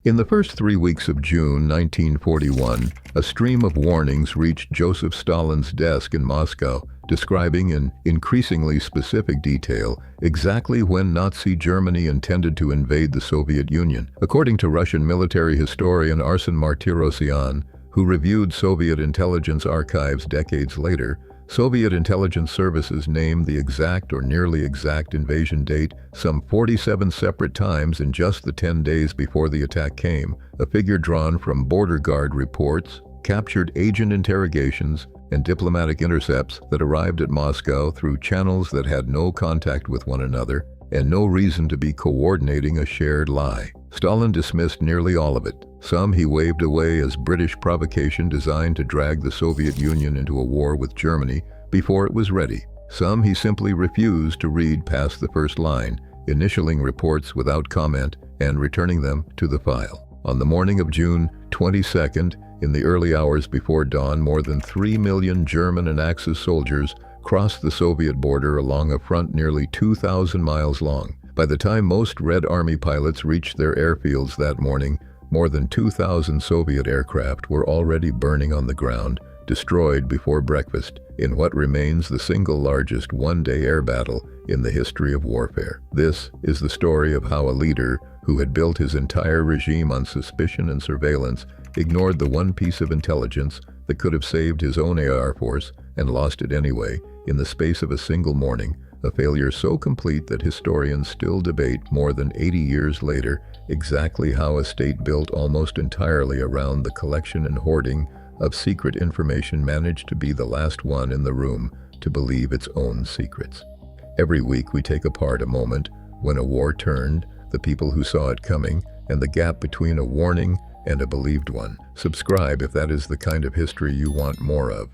In the first 3 weeks of June 1941, a stream of warnings reached Joseph Stalin's desk in Moscow, describing in increasingly specific detail exactly when Nazi Germany intended to invade the Soviet Union. According to Russian military historian Arsen Martirosyan, who reviewed Soviet intelligence archives decades later, Soviet intelligence services named the exact or nearly exact invasion date some 47 separate times in just the 10 days before the attack came, a figure drawn from border guard reports, captured agent interrogations, and diplomatic intercepts that arrived at Moscow through channels that had no contact with one another and no reason to be coordinating a shared lie. Stalin dismissed nearly all of it. Some he waved away as British provocation designed to drag the Soviet Union into a war with Germany before it was ready. Some he simply refused to read past the first line, initialing reports without comment and returning them to the file. On the morning of June 22nd, in the early hours before dawn, more than 3 million German and Axis soldiers crossed the Soviet border along a front nearly 2,000 miles long. By the time most Red Army pilots reached their airfields that morning, more than 2,000 Soviet aircraft were already burning on the ground, destroyed before breakfast, in what remains the single largest one-day air battle in the history of warfare. This is the story of how a leader who had built his entire regime on suspicion and surveillance ignored the one piece of intelligence that could have saved his own AR force and lost it anyway in the space of a single morning, a failure so complete that historians still debate more than 80 years later exactly how a state built almost entirely around the collection and hoarding of secret information managed to be the last one in the room to believe its own secrets. Every week we take apart a moment when a war turned, the people who saw it coming, and the gap between a warning and a believed one. Subscribe if that is the kind of history you want more of.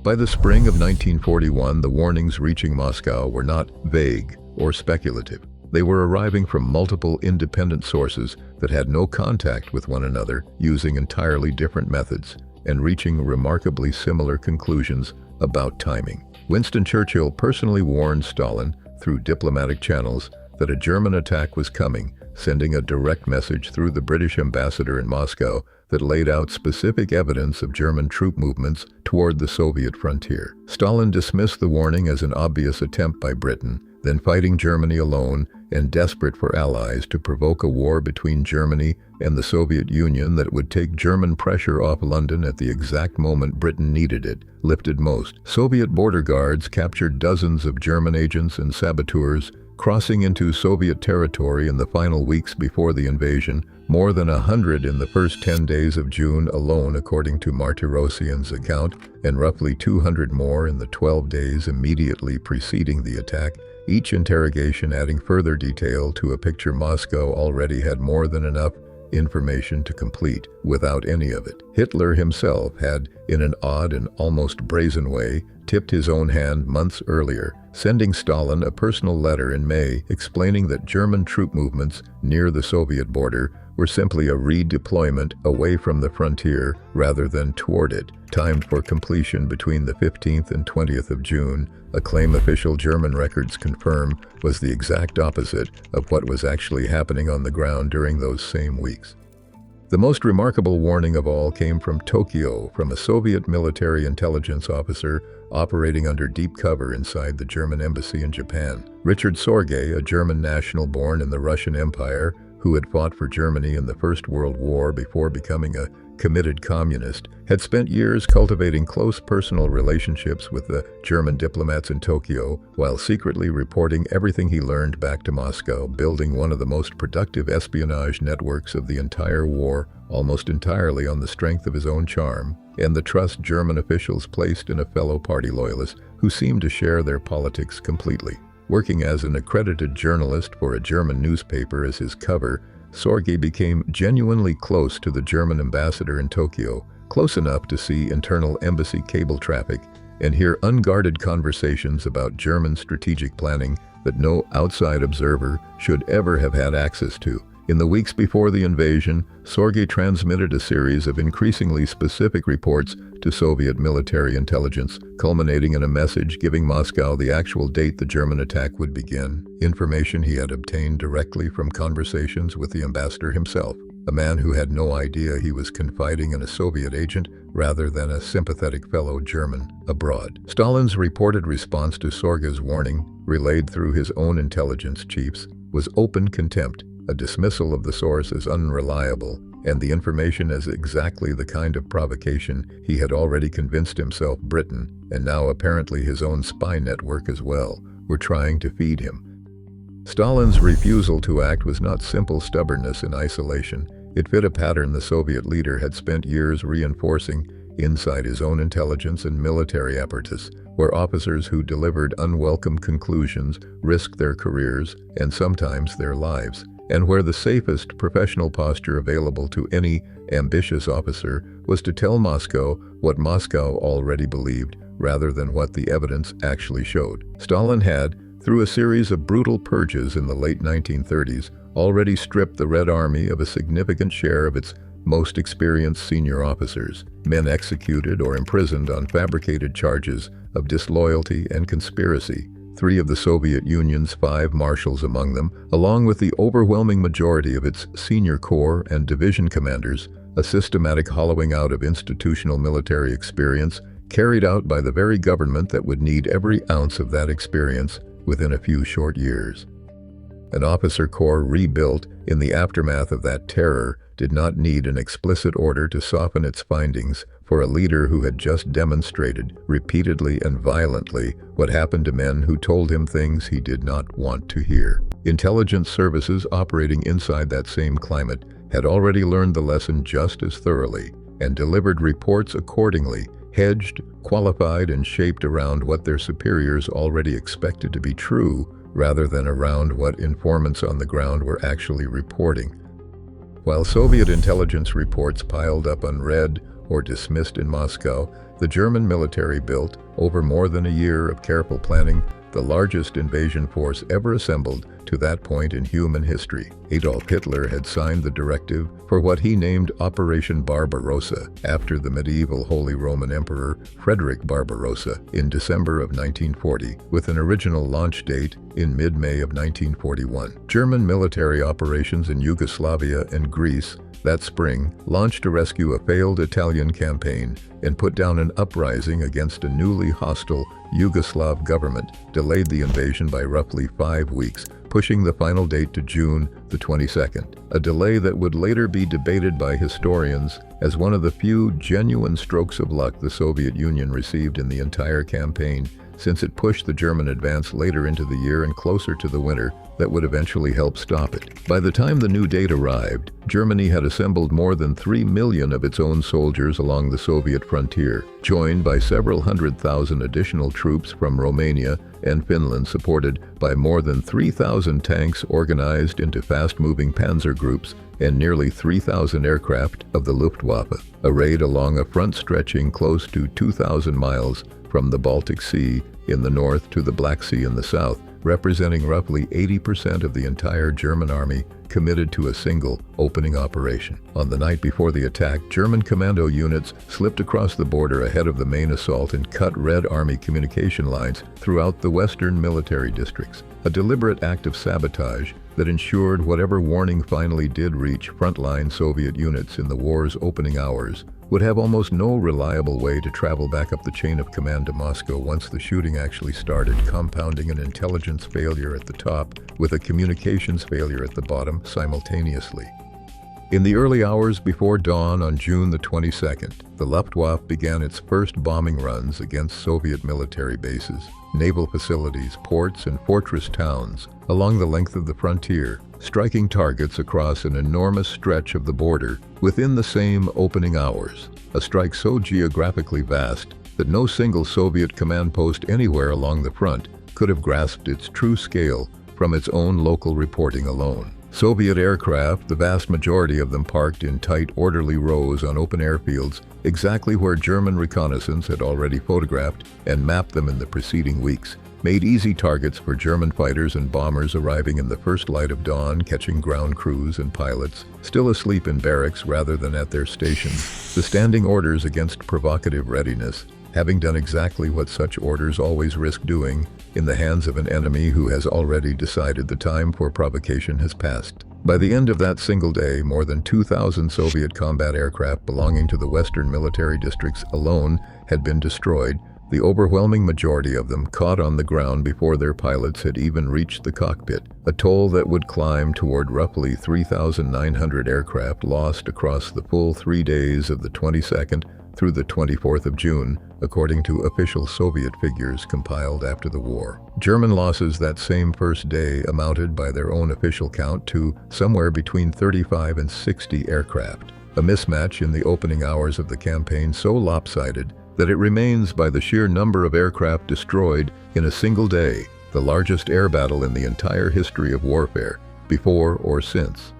By the spring of 1941, the warnings reaching Moscow were not vague or speculative. They were arriving from multiple independent sources that had no contact with one another, using entirely different methods, and reaching remarkably similar conclusions about timing. Winston Churchill personally warned Stalin, through diplomatic channels, that a German attack was coming, sending a direct message through the British ambassador in Moscow that laid out specific evidence of German troop movements toward the Soviet frontier. Stalin dismissed the warning as an obvious attempt by Britain, then fighting Germany alone and desperate for allies to provoke a war between Germany and the Soviet Union that would take German pressure off London at the exact moment Britain needed it, lifted most. Soviet border guards captured dozens of German agents and saboteurs, crossing into Soviet territory in the final weeks before the invasion, more than 100 in the first 10 days of June alone according to Martirosyan's account, and roughly 200 more in the 12 days immediately preceding the attack, each interrogation adding further detail to a picture Moscow already had more than enough information to complete without any of it. Hitler himself had, in an odd and almost brazen way, tipped his own hand months earlier, sending Stalin a personal letter in May explaining that German troop movements near the Soviet border were simply a redeployment away from the frontier rather than toward it, timed for completion between the 15th and 20th of June, a claim official German records confirm was the exact opposite of what was actually happening on the ground during those same weeks. The most remarkable warning of all came from Tokyo, from a Soviet military intelligence officer operating under deep cover inside the German embassy in Japan. Richard Sorge, a German national born in the Russian Empire, who had fought for Germany in the First World War before becoming a committed communist, had spent years cultivating close personal relationships with the German diplomats in Tokyo, while secretly reporting everything he learned back to Moscow, building one of the most productive espionage networks of the entire war, almost entirely on the strength of his own charm, and the trust German officials placed in a fellow party loyalist who seemed to share their politics completely. Working as an accredited journalist for a German newspaper as his cover, Sorge became genuinely close to the German ambassador in Tokyo, close enough to see internal embassy cable traffic and hear unguarded conversations about German strategic planning that no outside observer should ever have had access to. In the weeks before the invasion, Sorge transmitted a series of increasingly specific reports to Soviet military intelligence, culminating in a message giving Moscow the actual date the German attack would begin, information he had obtained directly from conversations with the ambassador himself. a man who had no idea he was confiding in a Soviet agent rather than a sympathetic fellow German abroad. Stalin's reported response to Sorga's warning, relayed through his own intelligence chiefs, was open contempt, a dismissal of the source as unreliable, and the information as exactly the kind of provocation he had already convinced himself Britain, and now apparently his own spy network as well, were trying to feed him. Stalin's refusal to act was not simple stubbornness in isolation. It fit a pattern the Soviet leader had spent years reinforcing inside his own intelligence and military apparatus, where officers who delivered unwelcome conclusions risked their careers and sometimes their lives, and where the safest professional posture available to any ambitious officer was to tell Moscow what Moscow already believed rather than what the evidence actually showed. Stalin had, through a series of brutal purges in the late 1930s, already stripped the Red Army of a significant share of its most experienced senior officers, men executed or imprisoned on fabricated charges of disloyalty and conspiracy. 3 of the Soviet Union's 5 marshals among them, along with the overwhelming majority of its senior corps and division commanders, a systematic hollowing out of institutional military experience carried out by the very government that would need every ounce of that experience within a few short years. An officer corps rebuilt in the aftermath of that terror did not need an explicit order to soften its findings for a leader who had just demonstrated repeatedly and violently what happened to men who told him things he did not want to hear. Intelligence services operating inside that same climate had already learned the lesson just as thoroughly and delivered reports accordingly, hedged, qualified, and shaped around what their superiors already expected to be true rather than around what informants on the ground were actually reporting. While Soviet intelligence reports piled up unread or dismissed in Moscow, the German military built, over more than a year of careful planning, the largest invasion force ever assembled to that point in human history. Adolf Hitler had signed the directive for what he named Operation Barbarossa after the medieval Holy Roman Emperor Frederick Barbarossa in December of 1940, with an original launch date in mid-May of 1941. German military operations in Yugoslavia and Greece that spring launched to rescue a failed Italian campaign and put down an uprising against a newly hostile Yugoslav government, delayed the invasion by roughly 5 weeks, pushing the final date to June the 22nd, a delay that would later be debated by historians as one of the few genuine strokes of luck the Soviet Union received in the entire campaign, since it pushed the German advance later into the year and closer to the winter that would eventually help stop it. By the time the new date arrived, Germany had assembled more than 3 million of its own soldiers along the Soviet frontier, joined by several 100,000 additional troops from Romania and Finland, supported by more than 3,000 tanks organized into fast-moving panzer groups and nearly 3,000 aircraft of the Luftwaffe, arrayed along a front stretching close to 2,000 miles from the Baltic Sea in the north to the Black Sea in the south, representing roughly 80% of the entire German army committed to a single opening operation. On the night before the attack, German commando units slipped across the border ahead of the main assault and cut Red Army communication lines throughout the western military districts, a deliberate act of sabotage that ensured whatever warning finally did reach frontline Soviet units in the war's opening hours would have almost no reliable way to travel back up the chain of command to Moscow once the shooting actually started, compounding an intelligence failure at the top with a communications failure at the bottom simultaneously. In the early hours before dawn on June the 22nd, the Luftwaffe began its first bombing runs against Soviet military bases, naval facilities, ports, and fortress towns along the length of the frontier, striking targets across an enormous stretch of the border within the same opening hours, a strike so geographically vast that no single Soviet command post anywhere along the front could have grasped its true scale from its own local reporting alone. Soviet aircraft, the vast majority of them parked in tight, orderly rows on open airfields, exactly where German reconnaissance had already photographed and mapped them in the preceding weeks, made easy targets for German fighters and bombers arriving in the first light of dawn, catching ground crews and pilots still asleep in barracks rather than at their stations. The standing orders against provocative readiness, having done exactly what such orders always risk doing in the hands of an enemy who has already decided the time for provocation has passed. By the end of that single day, more than 2,000 Soviet combat aircraft belonging to the Western military districts alone had been destroyed, the overwhelming majority of them caught on the ground before their pilots had even reached the cockpit, a toll that would climb toward roughly 3,900 aircraft lost across the full 3 days of the 22nd through the 24th of June, according to official Soviet figures compiled after the war. German losses that same first day amounted by their own official count to somewhere between 35 and 60 aircraft, a mismatch in the opening hours of the campaign so lopsided that it remains by the sheer number of aircraft destroyed in a single day, the largest air battle in the entire history of warfare, before or since.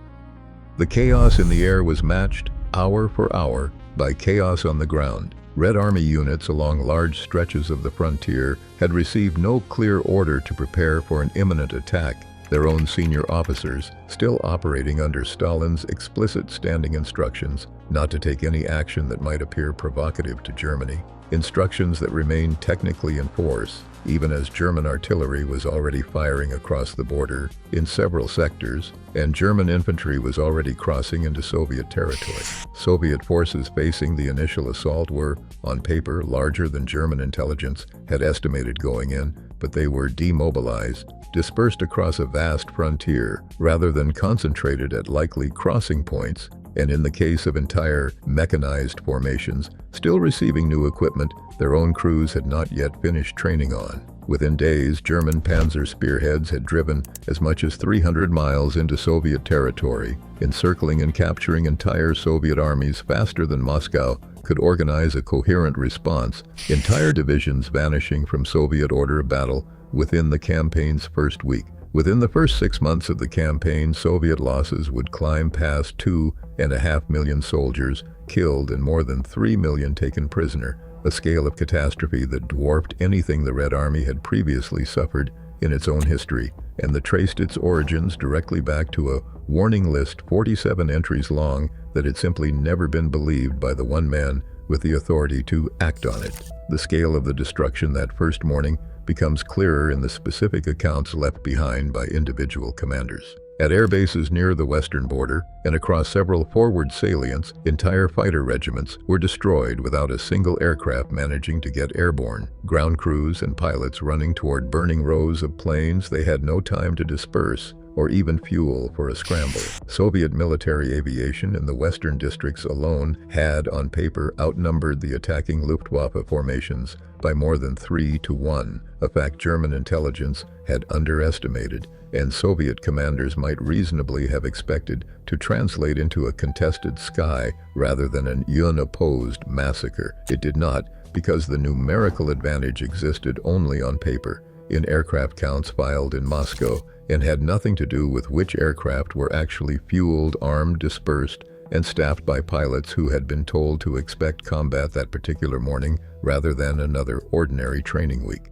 The chaos in the air was matched, hour for hour, by chaos on the ground. Red Army units along large stretches of the frontier had received no clear order to prepare for an imminent attack, their own senior officers still operating under Stalin's explicit standing instructions not to take any action that might appear provocative to Germany, instructions that remained technically in force, even as German artillery was already firing across the border in several sectors, and German infantry was already crossing into Soviet territory. Soviet forces facing the initial assault were, on paper, larger than German intelligence had estimated going in, but they were demobilized, dispersed across a vast frontier, rather than concentrated at likely crossing points, and in the case of entire mechanized formations, still receiving new equipment their own crews had not yet finished training on. Within days, German panzer spearheads had driven as much as 300 miles into Soviet territory, encircling and capturing entire Soviet armies faster than Moscow could organize a coherent response, entire divisions vanishing from Soviet order of battle within the campaign's first week. Within the first 6 months of the campaign, Soviet losses would climb past 2.5 million soldiers killed and more than 3 million taken prisoner, a scale of catastrophe that dwarfed anything the Red Army had previously suffered in its own history, and that traced its origins directly back to a warning list 47 entries long that had simply never been believed by the one man with the authority to act on it. The scale of the destruction that first morning becomes clearer in the specific accounts left behind by individual commanders. At air bases near the western border and across several forward salients, entire fighter regiments were destroyed without a single aircraft managing to get airborne. Ground crews and pilots running toward burning rows of planes they had no time to disperse or even fuel for a scramble. Soviet military aviation in the western districts alone had, on paper, outnumbered the attacking Luftwaffe formations by more than 3-1, a fact German intelligence had underestimated, and Soviet commanders might reasonably have expected to translate into a contested sky rather than an unopposed massacre. It did not, because the numerical advantage existed only on paper, in aircraft counts filed in Moscow, and had nothing to do with which aircraft were actually fueled, armed, dispersed, and staffed by pilots who had been told to expect combat that particular morning rather than another ordinary training week.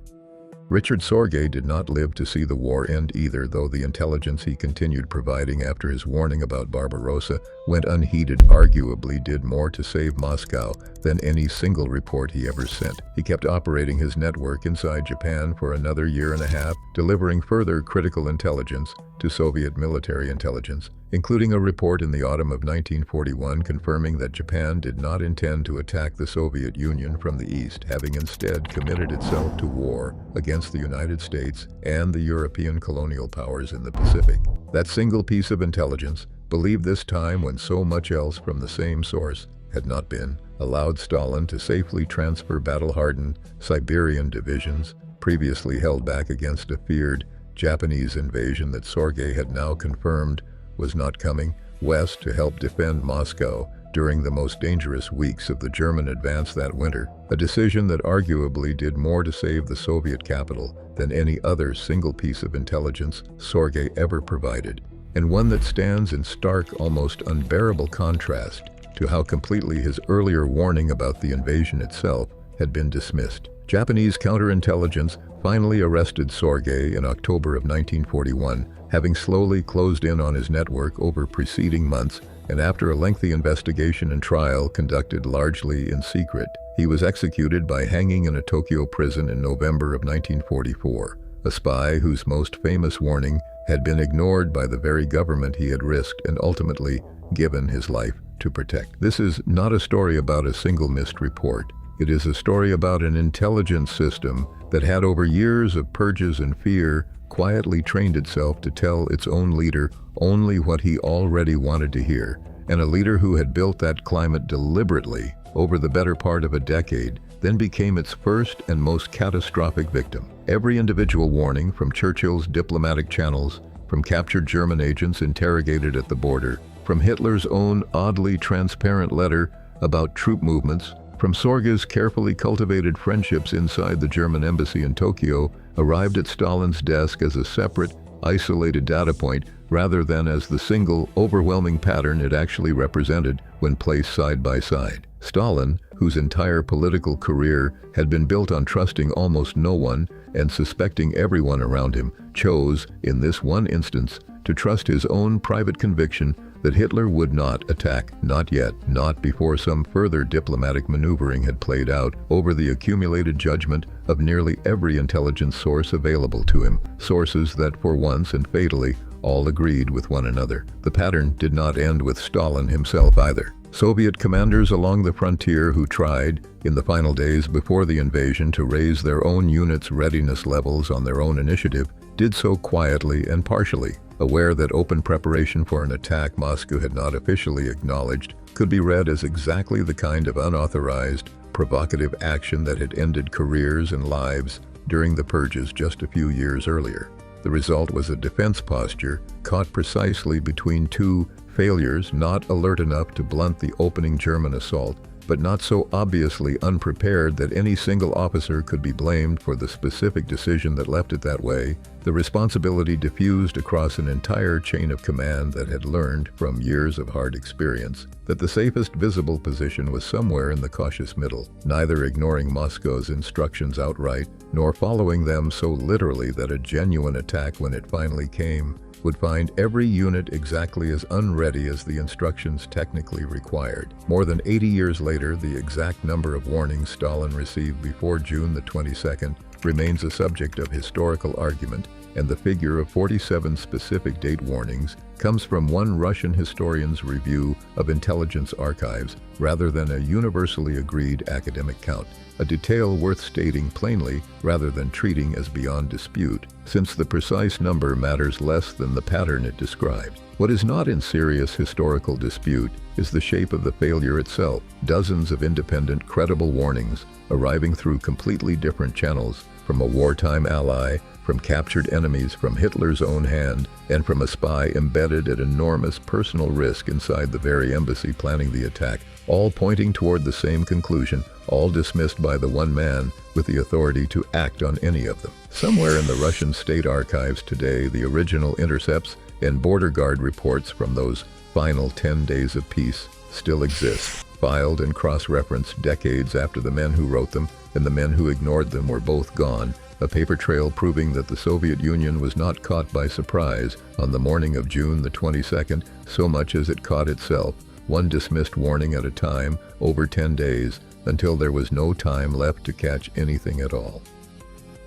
Richard Sorge did not live to see the war end either, though the intelligence he continued providing after his warning about Barbarossa went unheeded arguably did more to save Moscow than any single report he ever sent. He kept operating his network inside Japan for another year and a half, delivering further critical intelligence to Soviet military intelligence, including a report in the autumn of 1941 confirming that Japan did not intend to attack the Soviet Union from the east, having instead committed itself to war against the United States and the European colonial powers in the Pacific. That single piece of intelligence, believed this time when so much else from the same source had not been, allowed Stalin to safely transfer battle-hardened Siberian divisions, previously held back against a feared Japanese invasion that Sorge had now confirmed was not coming, west to help defend Moscow during the most dangerous weeks of the German advance that winter, a decision that arguably did more to save the Soviet capital than any other single piece of intelligence Sorge ever provided, and one that stands in stark, almost unbearable contrast to how completely his earlier warning about the invasion itself had been dismissed. Japanese counterintelligence finally arrested Sorge in October of 1941, having slowly closed in on his network over preceding months, and after a lengthy investigation and trial conducted largely in secret, he was executed by hanging in a Tokyo prison in November of 1944, a spy whose most famous warning had been ignored by the very government he had risked and ultimately given his life to protect. This is not a story about a single missed report. It is a story about an intelligence system that had over years of purges and fear quietly trained itself to tell its own leader only what he already wanted to hear, and a leader who had built that climate deliberately over the better part of a decade then became its first and most catastrophic victim. Every individual warning from Churchill's diplomatic channels, from captured German agents interrogated at the border, from Hitler's own oddly transparent letter about troop movements, from Sorge's carefully cultivated friendships inside the German embassy in Tokyo, arrived at Stalin's desk as a separate, isolated data point rather than as the single, overwhelming pattern it actually represented when placed side by side. Stalin, whose entire political career had been built on trusting almost no one and suspecting everyone around him, chose, in this one instance, to trust his own private conviction that Hitler would not attack, not yet, not before some further diplomatic maneuvering had played out over the accumulated judgment of nearly every intelligence source available to him, sources that for once and fatally all agreed with one another. The pattern did not end with Stalin himself either. Soviet commanders along the frontier who tried, in the final days before the invasion, to raise their own units' readiness levels on their own initiative, did so quietly and partially, aware that open preparation for an attack Moscow had not officially acknowledged could be read as exactly the kind of unauthorized, provocative action that had ended careers and lives during the purges just a few years earlier. The result was a defense posture caught precisely between two failures, not alert enough to blunt the opening German assault, but not so obviously unprepared that any single officer could be blamed for the specific decision that left it that way. The responsibility diffused across an entire chain of command that had learned, from years of hard experience, that the safest visible position was somewhere in the cautious middle, neither ignoring Moscow's instructions outright, nor following them so literally that a genuine attack, when it finally came, would find every unit exactly as unready as the instructions technically required. More than 80 years later, the exact number of warnings Stalin received before June the 22nd remains a subject of historical argument, and the figure of 47 specific date warnings comes from one Russian historian's review of intelligence archives rather than a universally agreed academic count, a detail worth stating plainly rather than treating as beyond dispute, since the precise number matters less than the pattern it described. What is not in serious historical dispute is the shape of the failure itself. Dozens of independent, credible warnings arriving through completely different channels, from a wartime ally, from captured enemies, from Hitler's own hand, and from a spy embedded at enormous personal risk inside the very embassy planning the attack, all pointing toward the same conclusion, all dismissed by the one man with the authority to act on any of them. Somewhere in the Russian state archives today, the original intercepts and border guard reports from those final 10 days of peace still exist, filed and cross-referenced decades after the men who wrote them and the men who ignored them were both gone, a paper trail proving that the Soviet Union was not caught by surprise on the morning of June the 22nd so much as it caught itself, one dismissed warning at a time, over 10 days, until there was no time left to catch anything at all.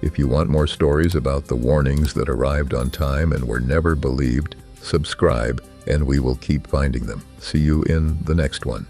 If you want more stories about the warnings that arrived on time and were never believed, subscribe and we will keep finding them. See you in the next one.